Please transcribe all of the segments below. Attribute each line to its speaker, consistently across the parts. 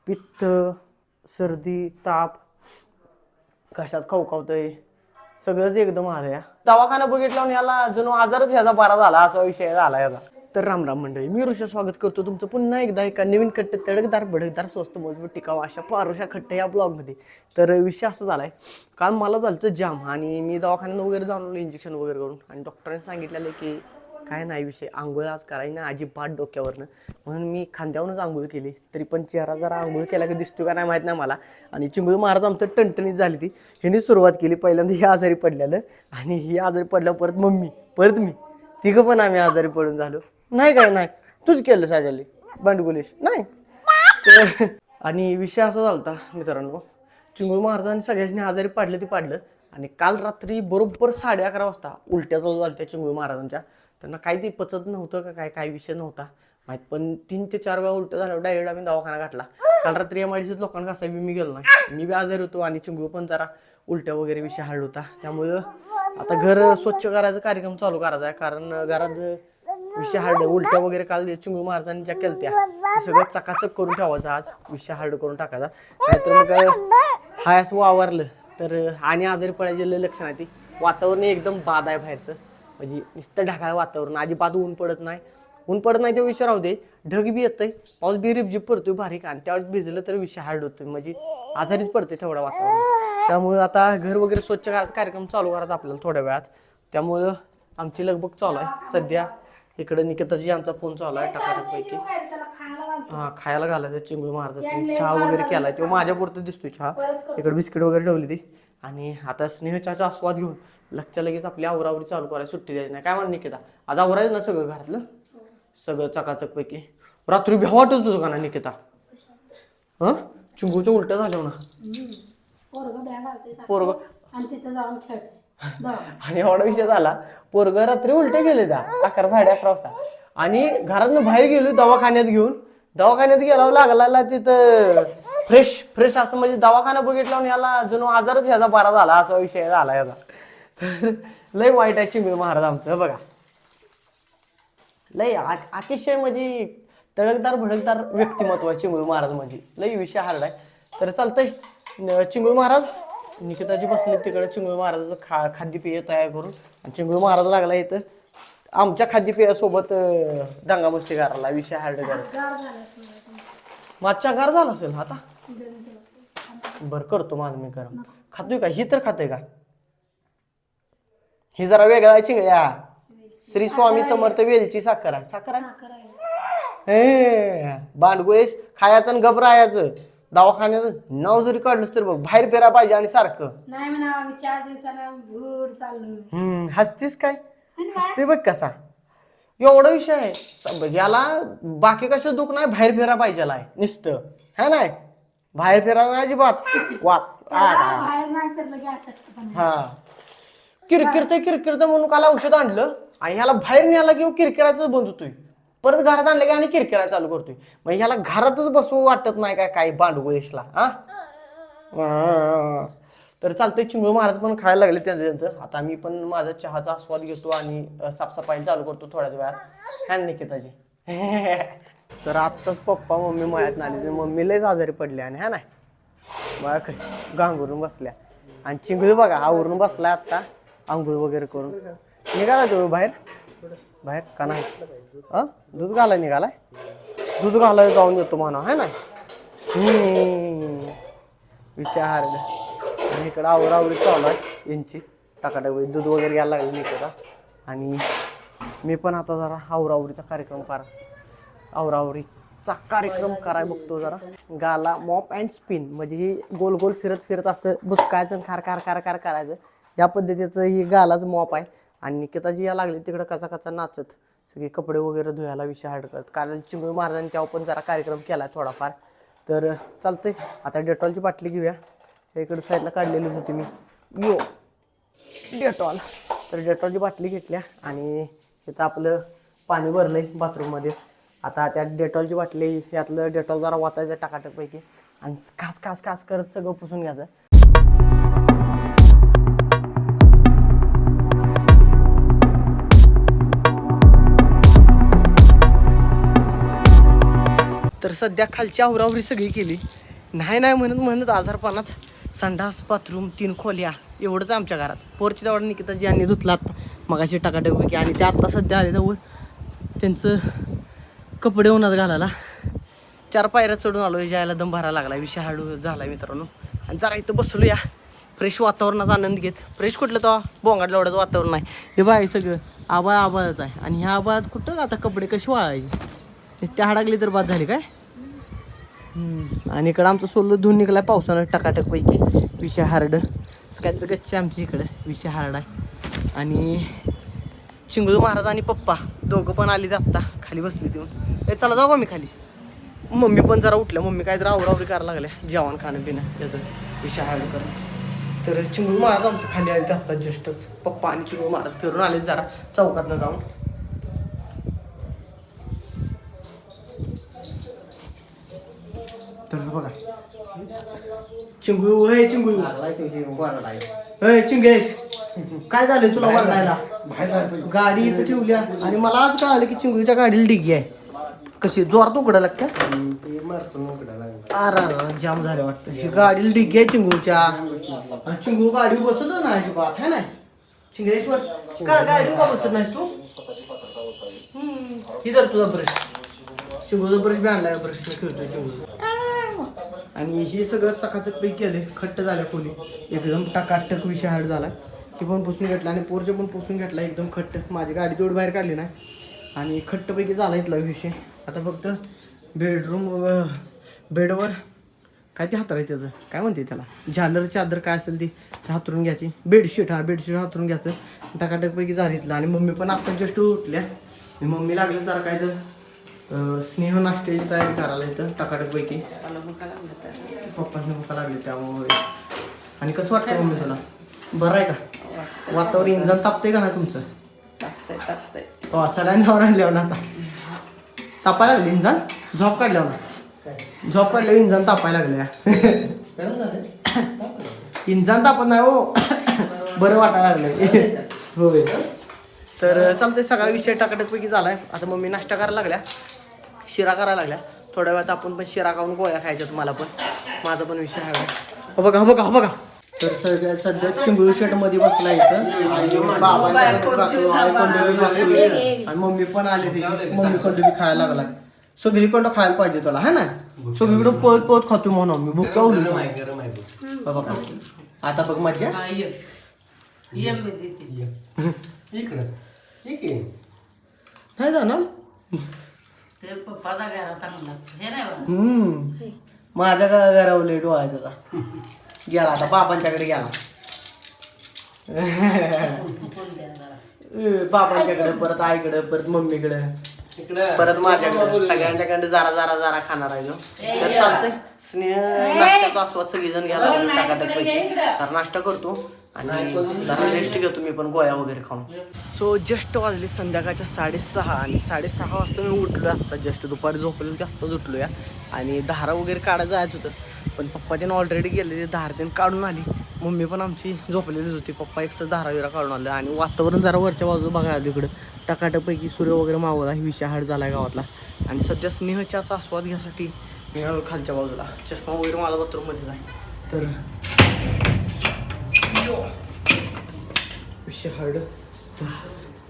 Speaker 1: पित्त, सर्दी, ताप, घशात खवखवतंय, सगळंच एकदम आलं या. दवाखाना बघितल्यावर याला जणू आजारच ह्याचा बरा झाला असा विषय झाला याचा. तर रामराम मंडळी, मी ऋषा स्वागत करतो तुमचं पुन्हा एकदा एका नवीन कट्टे तडकदार भडकदार स्वस्त मजबूत टिकाव अशा पारुशा खट्टे या ब्लॉगमध्ये. तर विषय असा झालाय, काल मला झालं जाम आणि मी दवाखान्यात वगैरे जाऊन इंजेक्शन वगैरे करून आणि डॉक्टरांनी सांगितलेलं की काय नाही विषय, आंघोळ आज करायची ना अजिबात डोक्यावरनं. म्हणून मी खांद्यावरूनच आंघोळ केली, तरी पण चेहरा जरा आंघोळ केला की दिसतो का नाही माहीत नाही मला. आणि चिंगळू महाराज आमचं टणटणीत झाली ती. ह्यांनी सुरुवात केली पहिल्यांदा ही आजारी पडलेलं, आणि ही आजारी पडल्यावर परत मम्मी, परत मी, तिघं पण आम्ही आजारी पडून झालो. नाही काय नाही तूच केलं साजाली बांडगुलेश नाही तर. आणि विषय असा झालता मित्रांनो, चिंगळू महाराजांनी सगळ्यांनी आजारी पाडलं ते पाडलं. आणि काल रात्री बरोबर 11:30 वाजता उलट्या चालू झाल्या चिंगळू महाराजांच्या. त्यांना काही ते पचत नव्हतं का काय विषय नव्हता माहीत, पण 3 ते 4 वेळा उलट्या झाल्यावर डायरेक्ट आम्ही दवाखाना गाठला. काल रात्री एमआयडीसीत लोकांना कसा मी गेलो नाही, मी बी आजारी होतो आणि चिंगळू पण जरा उलट्या वगैरे विषय हाड होता. त्यामुळं आता घर स्वच्छ करायचा कार्यक्रम चालू करायचा आहे, कारण घरात विषय हार्ड उलट्या वगैरे काल चिंगळू महाराजांनी ज्या केलत्या ते सगळं चकाचक करून ठेवायचं, आज विषय हार्ड करून टाकायचा. नाहीतर मग हाय असं वावरलं तर आणि आजारी पडायचे लक्षण आहे. ती वातावरण एकदम बाद आहे बाहेरचं, म्हणजे नुसतं ढगाळ वातावरण, अजिबात ऊन पडत नाही. ऊन पडत नाही तो विषय राहू दे, ढग बी येतंय, पाऊस बी रिपझिप पडतोय बारीक, आणि त्यावेळेस भिजलं तर विषय हार्ड होतोय, म्हणजे आजारीच पडते तेवढं वातावरण. त्यामुळे आता घर वगैरे स्वच्छ करायचा कार्यक्रम चालू करायचा आपल्याला थोड्या वेळात. त्यामुळं आमची लगबग चालू आहे सध्या. इकडे निकिताजी यांचा फोन चालू आहे टकाटकपैकी. हा खायला घालायचं चिंगळू महाराजांनी, चहा वगैरे केलाय तो माझ्यापुरतं दिसतोय चहा. इकडे बिस्किट वगैरे ठेवली ती. आणि आता स्नेहचाचा आस्वाद घेऊन लगेच आपली आवरावरी चालू करायला सुट्टी द्यायची नाही. काय म्हणा निकिता, आज आवरायचं ना सगळं घरातलं सगळं चकाचक पैकी. रात्री भ्या वाटत तुझं का ना निकिता, हं चिंगूच्या उलट्या झाल्या ना पोरग. आणि एवढा विषय झाला, पोरग रात्री उलटे गेले त्या 11 11:30 वाजता. आणि घरातनं बाहेर गेलो दवाखान्यात घेऊन, दवाखान्यात गेल्यावर लागला तिथं फ्रेश फ्रेश असं, म्हणजे दवाखाना बघितल्यावर याला जणू आजारच ह्याचा बरा झाला असा विषय झाला याचा. तर लय वाईट आहे चिंगळू महाराज आमचं बघा, लय अतिशय म्हणजे तडकदार भडकदार व्यक्तिमत्व आहे चिंगळू महाराज, म्हणजे लय विषय हार्ड आहे. तर चालतंय चिंगळू महाराज, निकिताजी बसले तिकडे चिंगळू महाराजाचं खाद्यपेय तयार करून, आणि चिंगळू महाराज लागला इथं आमच्या खाद्यपेयासोबत दंगामस्ती करायला, विषय हार्ड करायला. मागच्या गार झाला असेल आता, बरं करतो माझं मी गरम. खातोय का ही, तर खातोय का ही, जरा वेगळा आहे चिंगळ्या. श्री स्वामी समर्थ वेलची साखर आहे, साखर आहे बांडगुळेश खायचं आणि घबरायचं. दवाखान्यात नाव जरी काढलंस तर बघ बाहेर फिरा पाहिजे आणि सारखं
Speaker 2: नाही म्हणा, आम्ही 4 दिवसाला भूर चाललो.
Speaker 1: हसतीस काय, हसते बघ कसा. एवढा विषय आहे याला, बाकी कसं दुख नाही, बाहेर फिरा पाहिजे नुसतं है नाही, बाहेर फिरा नाही अजिबात
Speaker 2: बाहेर नाही फिरलं की अशक्तपणा.
Speaker 1: हा किरकिरतं म्हणून काल औषध आणलं, आणि ह्याला बाहेर न्यायला किंवा किरकिरायचं बंद होतोय, परत घरात आणलं की आणि किरकिरायला चालू करतोय. मग ह्याला घरातच बसू वाटत नाही काय काय बांडगुळेशला. तर चालतंय, चिंगळू महाराज पण खायला लागले त्यांचं. आता मी पण माझा चहाचा आस्वाद घेतो आणि साफसफाई चालू करतो थोड्याच वेळात, ह्या निकिताजी. तर आत्ताच पप्पा मम्मी मळ्यात आली, मम्मी लयच आजारी पडली आणि ह्या नाही मला कशी गांगुरून बसल्या. आणि चिंगळू बघा आवरून बसलाय आत्ता आंघोळ वगैरे करून. निघाला तो बाहेर बाहेर का नाही, दूध घालाय निघालाय, दूध घालाय जाऊन येतो म्हणा है ना. विचार आणि इकडं आवरावरी चालू आहे यांची टाकाटाक, दूध वगैरे घ्यायला लागले निघता. आणि मी पण आता जरा आवरावरीचा कार्यक्रम कराय बघतो जरा. गाला मॉप अँड स्पिन, म्हणजे ही गोल गोल फिरत फिरत असं बुसकायचं, खार खार खार खार करायचं, या पद्धतीचं ही गालाचं मॉप आहे. आणि निकिताजी या लागली तिकडं कचा कचा नाचत, सगळे कपडे वगैरे धुवायला विषय हाड करत, कारण चिंगळू महाराजांनी तेव्हा पण जरा कार्यक्रम केला थोडाफार. तर चालतंय आता डेटॉलची बाटली घेऊया, इकडे साईडला काढलेलीच होती मी डेटॉल. तर डेटॉलची बाटली घेतल्या आणि इथं आपलं पाणी भरलंय बाथरूममध्येच. आता त्यात डेटॉलची बाटली, यातलं डेटॉल जरा वाचायचं टाकाटकपैकी, आणि खास खास खास करत सगळं पुसून घ्यायचं. तर सध्या खालची आवरावरी सगळी केली. नाही म्हणत आजारपणात संडास बाथरूम 3 खोल्या एवढंच आमच्या घरात. पोरची तेवढा निकिताजी यांनी धुतलात मगाशी टाकाटकपैकी. आणि ते आत्ता सध्या आले तर त्यांचं कपडे उन्हात घालायला 4 पायऱ्या चढून आलो. जायला दम भरायला लागला. विषय हळू झाला मित्रांनो. आणि जरा इथं बसलो या फ्रेश वातावरणाचा आनंद घेत. फ्रेश कुठलं तर बोंगाडलं एवढंच वातावरण नाही. हे बाय सगळं आबाळच आहे. आणि ह्या आबाळात कुठं आता कपडे कशी वाळायचे. त्या हाडागली तर बाद झाली काय. आणि इकडं आमचं सोल्लं धुवून निघाला पावसानं टकाटकपैकी. विषय हार्ड काहीतरी गच्ची आमची इकडं विषय हार्ड आहे. आणि चिंगळू महाराज आणि पप्पा दोघं पण आले आत्ता खाली बसली देऊन. चला जाऊ का मी खाली. मम्मी पण जरा उठल्या. मम्मी काय जरा आवरावरी करायला लागल्या जेवण खाणं पिणं त्याचं विषय हार्ड करणं. तर चिंगळू महाराज आमचं खाली आले ते आत्ता जस्टच. पप्पा आणि चिंगळू महाराज फिरून आले जरा चौकातनं जाऊन. तर बघा चिंगू हे चिंगू चिंगेश काय झालं तुला वाटायला. गाडी इथं ठेवल्या आणि मला आज कळालं की चिंगूच्या गाडीला डिग्गी आहे. कशी जोरात उघडा लागतं. अरे जाम झाले वाटतं. ही गाडीला डिग्गी आहे चिंगूच्या. आणि चिंगू गाडी बसत नाही अजिबात है ना चिंगेश्वर. का गाडी का बसत नाहीस तू. इधर तुझा ब्रश चिंगूचा ब्रश बी आणलाय. ब्रश खेळतोय चिंगू. आणि हे सगळं चकाचक पैकी केले. खट्ट झाल्या खोली एकदम टकाटक विषय हार्ड झाला. ती पण पुसून घेतला आणि पोरचे पण पुसून घेतला एकदम खट्ट. माझी गाडी तेवढी बाहेर काढली नाही आणि खट्टपैकी झाला इथला विषय. आता फक्त बेडवर काय ते हातराय त्याचं काय म्हणते त्याला झालर चादर काय असेल ती हातरून घ्यायची. बेडशीट हातरून घ्यायचं. टकाटकपैकी झालं इथलं. आणि मम्मी पण आत्ता जस्ट उठल्या. मम्मी लागली जरा काय तर स्नेह नाश्त्याची तयारी करायला इथं टकाटकपैकी. पप्पांना भुका लागली त्यामुळे. आणि कसं वाटतं मम्मी तुला बरं आहे का. वातावरण इंजन तापतंय का नाही तुमचं.
Speaker 2: तापतंय
Speaker 1: हो सगळ्यांना आणल्यावर ना आता तापायला लागले इंजन. झोप काढल्यावर ना झोप काढल्यावर इंजन तापायला लागले. इंजन तापत नाही हो बरं वाटायला लागलं. होय तर चालतंय. सगळा विषय टकाटकपैकी झाला आहे. आता मम्मी नाश्ता करायला लागल्या शिरा करायला लागल्या. थोड्या वेळात आपण पण शिरा खाऊन गोळ्या खायच्यात. मला पण माझा पण विषय आहे. बघा तर सध्या चिंगळू शेट मध्ये बसला इथं. आणि मम्मी पण आले तिची. मम्मी कंडोबी खायला लागला. सगळीकडं खायला पाहिजे तुला है ना. सगळीकडं पळत खातो म्हणून मी भूक बघा. आता बघ मज्जा नाही जाणार. माझ्या घरावर लेट आहे त्याचा. गेला आता बाबांच्याकडे गेला. बाबांच्याकडे परत आईकडे परत मम्मीकडे परत माझ्याकडे सगळ्यांच्याकडे जरा खाणार आहे. तर चालतंय. स्नेह नाश्त्याचा आस्वाद सगळीजण घ्यायला टाकाटकपैकी. तर नाश्ता करतो आणि जरा रेस्ट घेतो मी पण गोळ्या वगैरे खाऊन. सो जस्ट वाजले संध्याकाळच्या 6:30 आणि 6:30 वाजता मी उठलो. आत्ता जस्ट दुपारी झोपलेलं की आत्ताच उठलो या. आणि धारा वगैरे काढायला जायचं होतं पण पप्पा त्यानं ऑलरेडी गेले. ते धार त्यानं काढून आली. मम्मी पण आमची झोपलेलीच होती. पप्पा एकटं धारा काढून आलं. आणि वातावरण जरा वरच्या बाजूला बघायला इकडं टकाटकपैकी सूर्य वगैरे मावळला. विषय हार्ड झाला आहे गावातला. आणि सध्या स्नेहच्याचा आस्वाद घ्यायसाठी मी खालच्या बाजूला चष्मा वगैरे माझा बाथरूममध्येच आहे. तर विषय हार्ड. तर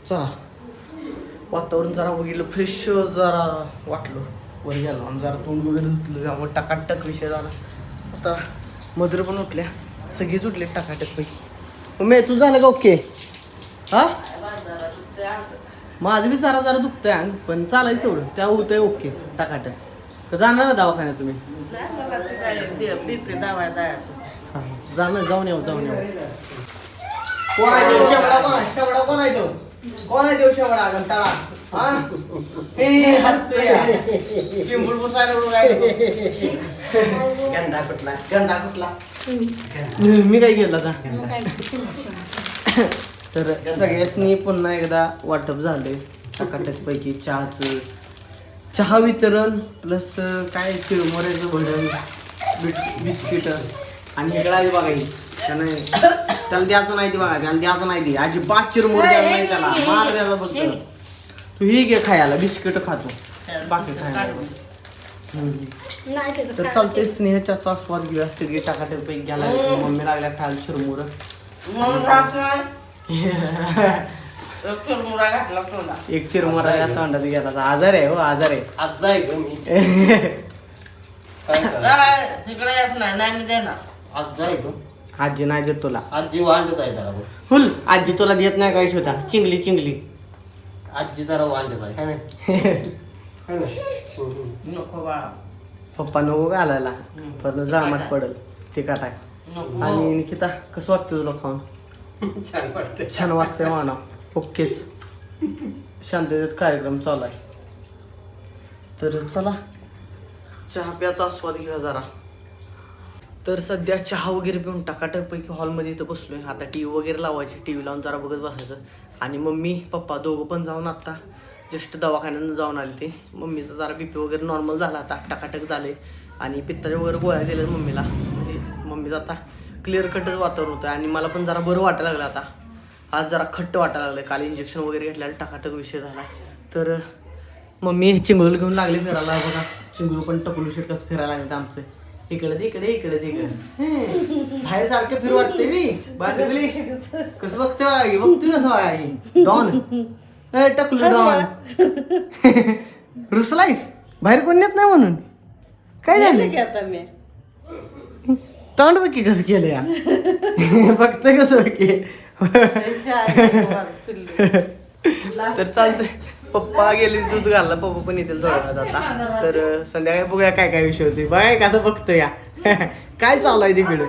Speaker 1: चला वातावरण जरा बघितलं फ्रेश जरा वाटलं. वर गेलो आणि जरा तोंड वगैरे धुतलं त्यामुळे टकाटक विषय झाला. आता मधुर पण उठल्या. सगळीच उठले टकाटकपैकी. मग तू झालं का ओके. हा माझं बी जरा दुखतंय अंग पण चालायचं तेवढं त्या होतंय ओके टकाटक. जाणार ना दवाखान्यात तुम्ही. जाणार जाऊन येऊ. कोण आहे देव शेवडा कोण आहे तो. कोण आहे देव शेवडा घंटाळा. चिंबूड पुसायला गंडा कुठला मी काय केलं आता. तर सगळ्यांनी पुन्हा एकदा वाटप झालंय टकाटकपैकी. चहा वितरण प्लस काय चिरमुऱ्याचं भडंग बिस्किट. आणि इकडं आहे बघा त्याला द्यायचं नाही. ती बघा त्याला द्यायचं नाही. ती अजिबात चिरमुरे द्यायला नाही त्याला. मार द्यायचा फक्त. तू ही घे खायला बिस्किट खातो बाकी खायला.
Speaker 2: नाही त्याचं
Speaker 1: तर चालते स्नेहाच्या आस्वाद घेऊया सगळी टाकाटक पैकी घ्यायला मम्मी लागल्या खायला चिरमुर एक चिरमुरा या तोंडात गेला आजार आहे हो आजार आहे
Speaker 3: आज जाय ग मी आज जाय ग
Speaker 1: आजी नाही देत तुला
Speaker 3: आजी वांड जाय जरा बघ.
Speaker 1: हुल आजी तुला देत नाही काय होता चिंगली चिंगली
Speaker 3: आजी जरा वांड जाय काय नाही
Speaker 1: पप्पा नको घालायला पण जामाट पडल ते काटाय आणि निकिता कसं वाटतं तुला खाऊन
Speaker 3: छान वाटतंय
Speaker 1: छान वाटतंय म्हणा ओकेच शांततेत कार्यक्रम चालू आहे तर चला चहा प्याचा आस्वाद घेऊया जरा तर सध्या चहा वगैरे पिऊन टाकाटकपैकी हॉलमध्ये इथं बसलोय आता टी व्ही वगैरे लावायची टी व्ही लावून जरा बघत बसायचं आणि मम्मी पप्पा दोघं पण जाऊन आत्ता जस्ट दवाखान्यानं जाऊन आले ते मम्मीचा जरा बीपी वगैरे नॉर्मल झाला आता टाकाटक झाले आणि पित्ताच्या वगैरे गोळ्या दिल्या मम्मीला म्हणजे मम्मीचं आता क्लिअर कटच वातावरण होतं आणि मला पण जरा बरं वाटायला लागलं आता आज जरा खट्ट वाटायला लागलं काल इंजेक्शन वगैरे घेतल्याला टाकाटक विषय झाला तर मम्मी चिंगूल घेऊन लागले फिरायला बघा चिंगूल पण टकलू शेट कसं फिरायला लागले आमचं इकडे तिकडे इकडे तिकडे बाहेर सारखं फिरू वाटते मी बाटली कसं बघते बघते कसं बघा डॉन टकलू डॉन रुसलाईस बाहेर कोण येत नाही म्हणून काय झालं
Speaker 2: आता मी
Speaker 1: तोंड बघ की कसं केलं या फक्त कसं बघ की तर चालतंय पप्पा गेले दूध घालला पप्पा पण येतील थोड्या वेळात आता तर संध्याकाळी बघूया काय काय विषय होते बाय कसं बघतो या काय चालू आहे तिकडे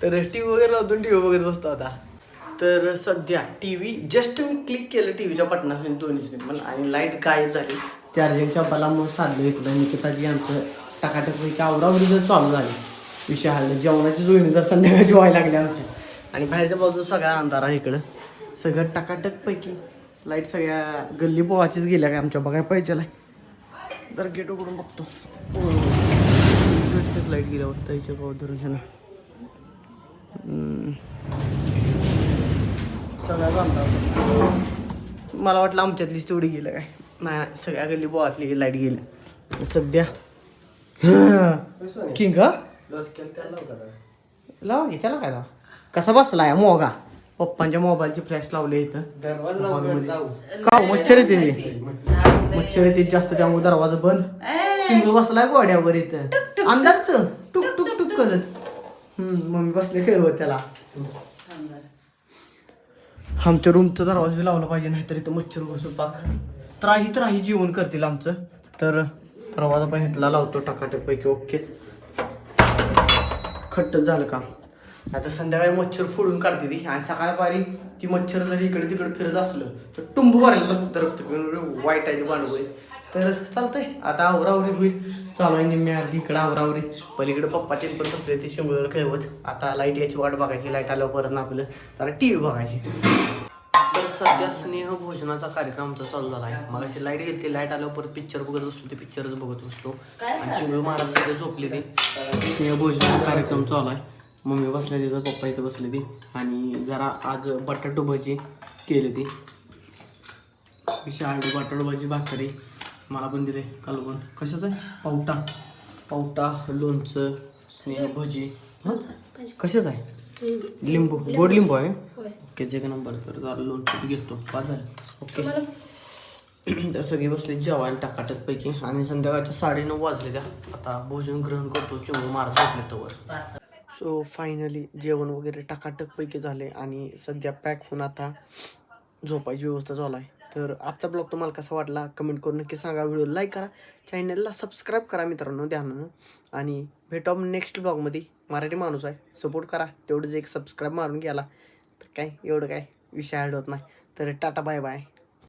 Speaker 1: तर टी व्ही वगैरे लावतो टी व्ही बघत बसतो आता तर सध्या टी व्ही जस्ट मी क्लिक केलं टी व्हीच्या बटनाने दोन्हीने पण आणि लाईट गायब झाली चार्जिंगच्या बलामुळे साधलं इथलं निकिताजी आमचं टाकाटकपैकी आवरावरी जर चालू झाली विषय हल्ला जेवणाची जोडणी जर संध्याकाळची व्हायला लागली आमच्या आणि बाहेरच्या बाजूला सगळा अंधार आहे इकडं सगळं टाकाटकपैकी लाईट सगळ्या गल्ली पोहाचीच गेल्या काय आमच्या बघायला पाहिजे जर गेट उघडून बघतो लाईट गेल्या वाटतं इच्या पाव धरून सगळ्याच अंधार मला वाटलं आमच्यातलीच तेवढी गेलं काय नाही सगळ्या गल्ली पोहातली लाईट गेली सध्या किंग हा लावा की त्याला काय लावा कसा बसलाय मोगा पप्पांच्या मोबाईलची फ्लॅश लावले इथं का मच्छर येते मच्छर येते जास्त त्यामुळे दरवाजा बंद चिंगू बसलाय गोड्यावर इथं अंदाज टुक टुक टुक करत मम्मी बसले खेळवत त्याला आमच्या रूमचा दरवाजा बी लावला पाहिजे नाहीतर इथं मच्छर बसून पाक त्राही जेवण करतील आमचं तर दरवाजा पण इथला लावतो टाकाटकपैकी ओकेच खट्ट झालं का आता संध्याकाळी मच्छर फोडून काढते ती आणि सकाळपारी ती मच्छर जर इकडे तिकडे फिरत असलं तर टुंबू भरायला नसतं रक्त पिऊन वाईट आहे ते भांडवय तर चालतंय आता आवरावरी होईल चालू आहे निम्मी अर्धी इकडं आवरावरी पलीकडे पप्पा ते पण बसले ते शिंगोळं खेळवत आता लाईट याची वाट बघायची लाईट आल्यावर परत ना आपलं जरा टी व्ही बघायची तर सध्या स्नेह भोजनाचा कार्यक्रम आमचा चालू झाला आहे मग अशी लाईट घेतली लाईट आल्यावर परत पिक्चर बघत बसलो ते पिक्चरच बघत बसलो आणि चिंगळ महाराज सगळे झोपले ते स्नेह भोजनाचा कार्यक्रम चालू आहे मम्मी बसले तिथं पप्पा इथं बसले ती आणि जरा आज बटाटो भाजी केली ती विशाल बटाटो भाजी भाकरी मला पण दिले कालवण कशाचं आहे पावटा लोणचं स्नेह भजी कशाच आहे लिंबू गोड लिंबू आहे ओके जे नंबर तर जरा लोणचं घेतो पाच झालं ओके तर सगळे बसले जेवायला टाकाटकपैकी आणि संध्याकाळच्या 9:30 वाजले त्या आता भोजन ग्रहण करतो चिंगू मारत घेतले तोवर सो फायनली जेवण वगैरे टाकाटकपैकी झाले आणि सध्या पॅक होऊन आता झोपायची व्यवस्था चालू आहे तर आजचा ब्लॉग तुम्हाला कसा वाटला कमेंट करून नक्की सांगा व्हिडिओ लाईक करा चॅनलला सबस्क्राईब करा मित्रांनो ध्यानानं आणि भेटू आपण नेक्स्ट ब्लॉगमध्ये मराठी माणूस आहे सपोर्ट करा तेवढंच एक सबस्क्राईब मारून घ्याला तर काय एवढं काय विषय ॲड होत नाही तर टाटा बाय बाय